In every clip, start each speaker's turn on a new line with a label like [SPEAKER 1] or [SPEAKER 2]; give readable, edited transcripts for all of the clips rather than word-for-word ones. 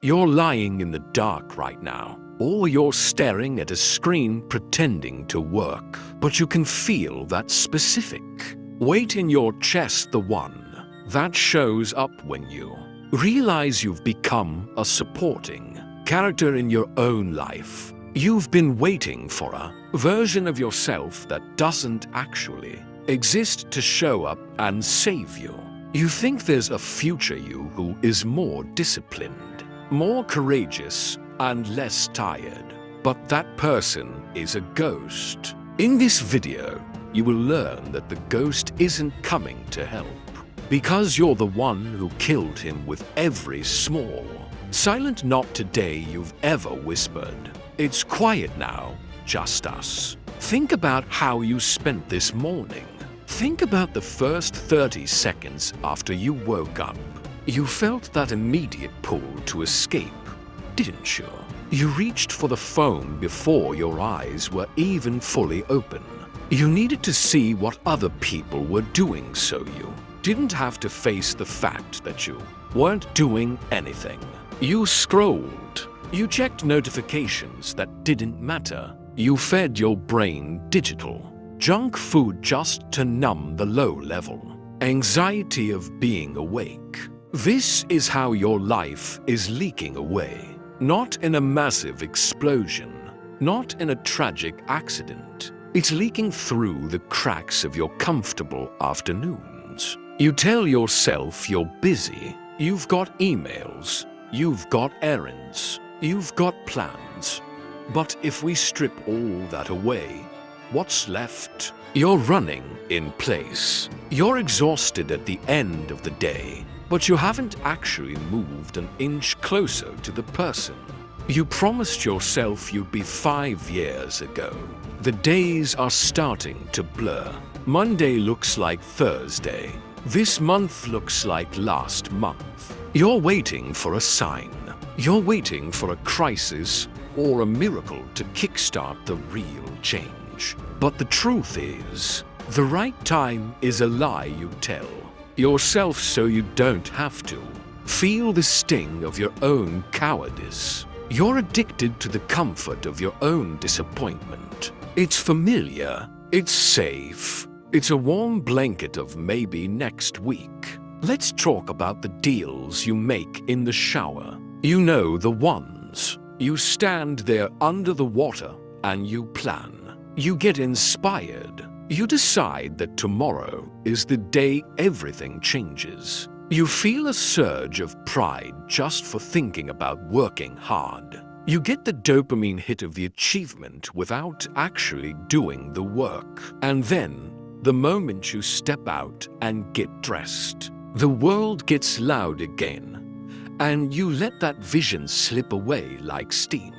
[SPEAKER 1] You're lying in the dark right now, or you're staring at a screen pretending to work, but you can feel that specific weight in your chest, the one that shows up when you realize you've become a supporting character in your own life. You've been waiting for a version of yourself that doesn't actually exist to show up and save you. You think there's a future you who is more disciplined, more courageous, and less tired, but that person is a ghost. In this video, you will learn that the ghost isn't coming to help, because you're the one who killed him with every small, silent not today you've ever whispered. It's quiet now, just us. Think about how you spent this morning. Think about the first 30 seconds after you woke up. You felt that immediate pull to escape, didn't you? You reached for the phone before your eyes were even fully open. You needed to see what other people were doing so you didn't have to face the fact that you weren't doing anything. You scrolled. You checked notifications that didn't matter. You fed your brain digital junk food just to numb the low-level anxiety of being awake. This is how your life is leaking away. Not in a massive explosion, not in a tragic accident. It's leaking through the cracks of your comfortable afternoons. You tell yourself you're busy. You've got emails. You've got errands. You've got plans. But if we strip all that away, what's left? You're running in place. You're exhausted at the end of the day, but you haven't actually moved an inch closer to the person you promised yourself you'd be 5 years ago. The days are starting to blur. Monday looks like Thursday. This month looks like last month. You're waiting for a sign. You're waiting for a crisis or a miracle to kickstart the real change. But the truth is, the right time is a lie you tell yourself so you don't have to feel the sting of your own cowardice. You're addicted to the comfort of your own disappointment. It's familiar. It's safe. It's a warm blanket of maybe next week. Let's talk about the deals you make in the shower. You know the ones. You stand there under the water and you plan. You get inspired. You decide that tomorrow is the day everything changes. You feel a surge of pride just for thinking about working hard. You get the dopamine hit of the achievement without actually doing the work. And then, the moment you step out and get dressed, the world gets loud again, and you let that vision slip away like steam.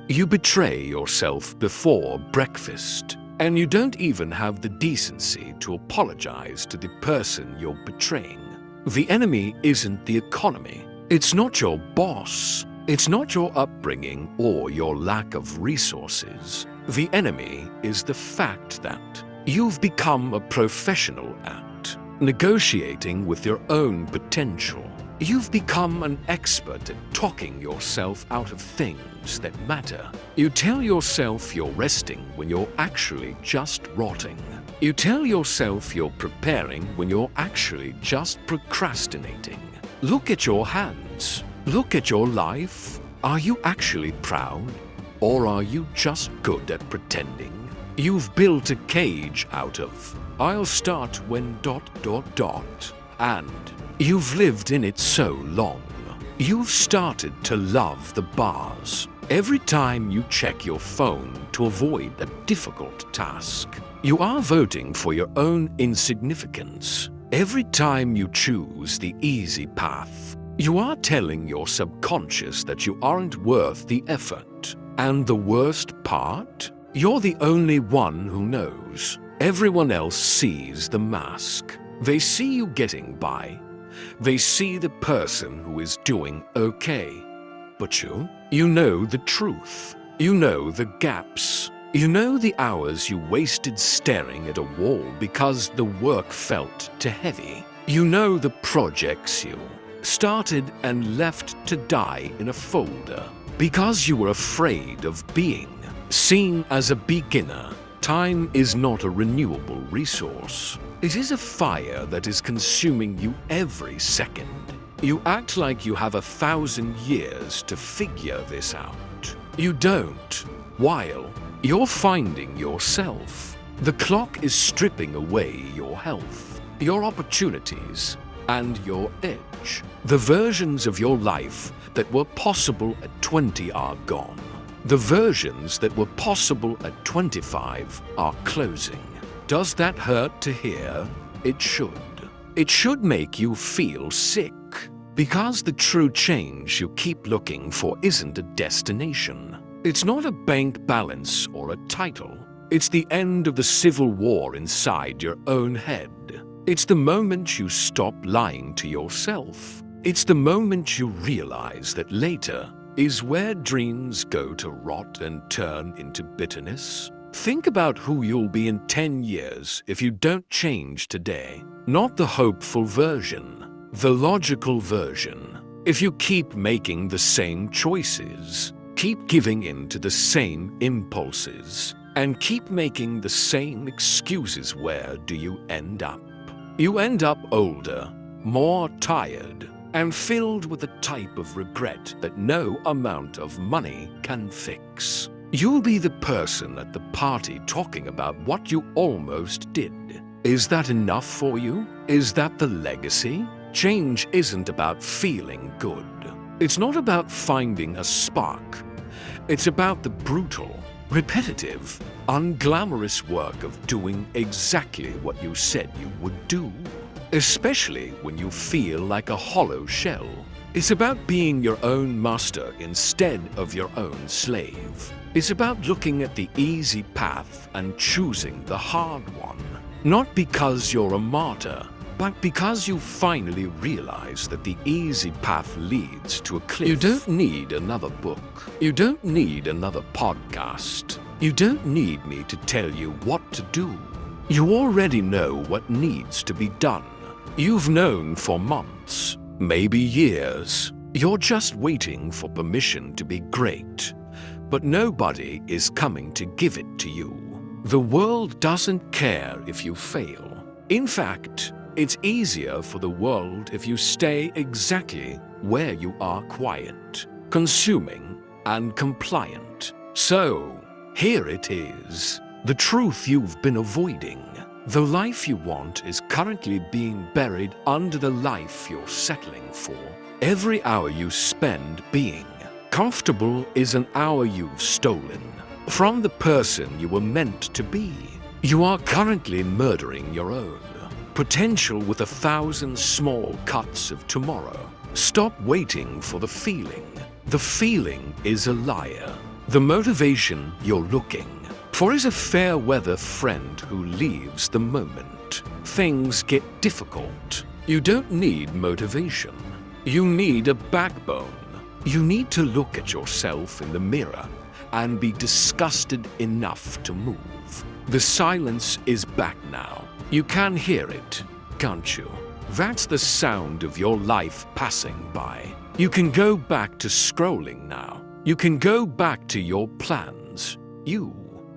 [SPEAKER 1] You betray yourself before breakfast, and you don't even have the decency to apologize to the person you're betraying. The enemy isn't the economy. It's not your boss. It's not your upbringing or your lack of resources. The enemy is the fact that you've become a professional at negotiating with your own potential. You've become an expert at talking yourself out of things that matter. You tell yourself you're resting when you're actually just rotting. You tell yourself you're preparing when you're actually just procrastinating. Look at your hands. Look at your life. Are you actually proud? Or are you just good at pretending? You've built a cage out of, I'll start when ... and you've lived in it so long. You've started to love the bars. Every time you check your phone to avoid a difficult task, you are voting for your own insignificance. Every time you choose the easy path, you are telling your subconscious that you aren't worth the effort. And the worst part? You're the only one who knows. Everyone else sees the mask. They see you getting by. They see the person who is doing okay. But you know the truth. You know the gaps. You know the hours you wasted staring at a wall because the work felt too heavy. You know the projects you started and left to die in a folder because you were afraid of being seen as a beginner. Time is not a renewable resource. It is a fire that is consuming you every second. You act like you have 1,000 years to figure this out. You don't, while you're finding yourself. The clock is stripping away your health, your opportunities, and your edge. The versions of your life that were possible at 20 are gone. The versions that were possible at 25 are closing. Does that hurt to hear? It should. It should make you feel sick, because the true change you keep looking for isn't a destination. It's not a bank balance or a title. It's the end of the civil war inside your own head. It's the moment you stop lying to yourself. It's the moment you realize that later is where dreams go to rot and turn into bitterness. Think about who you'll be in 10 years if you don't change today. Not the hopeful version, the logical version. If you keep making the same choices, keep giving in to the same impulses, and keep making the same excuses, where do you end up? You end up older, more tired, and filled with a type of regret that no amount of money can fix. You'll be the person at the party talking about what you almost did. Is that enough for you? Is that the legacy? Change isn't about feeling good. It's not about finding a spark. It's about the brutal, repetitive, unglamorous work of doing exactly what you said you would do, especially when you feel like a hollow shell. It's about being your own master instead of your own slave. It's about looking at the easy path and choosing the hard one. Not because you're a martyr, but because you finally realize that the easy path leads to a cliff. You don't need another book. You don't need another podcast. You don't need me to tell you what to do. You already know what needs to be done. You've known for months, maybe years. You're just waiting for permission to be great. But nobody is coming to give it to you. The world doesn't care if you fail. In fact, it's easier for the world if you stay exactly where you are, quiet, consuming, and compliant. So, here it is. The truth you've been avoiding. The life you want is currently being buried under the life you're settling for. Every hour you spend being comfortable is an hour you've stolen from the person you were meant to be. You are currently murdering your own potential with 1,000 small cuts of tomorrow. Stop waiting for the feeling. The feeling is a liar. The motivation you're looking for is a fair weather friend who leaves the moment things get difficult. You don't need motivation. You need a backbone. You need to look at yourself in the mirror and be disgusted enough to move. The silence is back now. You can hear it, can't you? That's the sound of your life passing by. You can go back to scrolling now. You can go back to your plans. You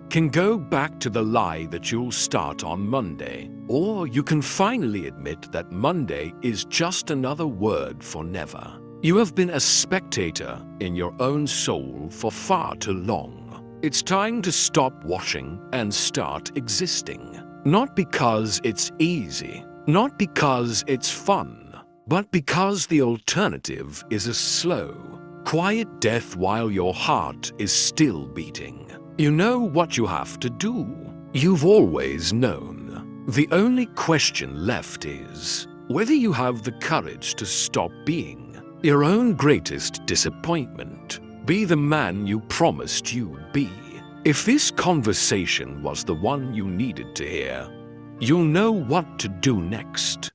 [SPEAKER 1] can go back to the lie that you'll start on Monday. Or you can finally admit that Monday is just another word for never. You have been a spectator in your own soul for far too long. It's time to stop watching and start existing. Not because it's easy, not because it's fun, but because the alternative is a slow, quiet death while your heart is still beating. You know what you have to do. You've always known. The only question left is whether you have the courage to stop being your own greatest disappointment. Be the man you promised you'd be. If this conversation was the one you needed to hear, you'll know what to do next.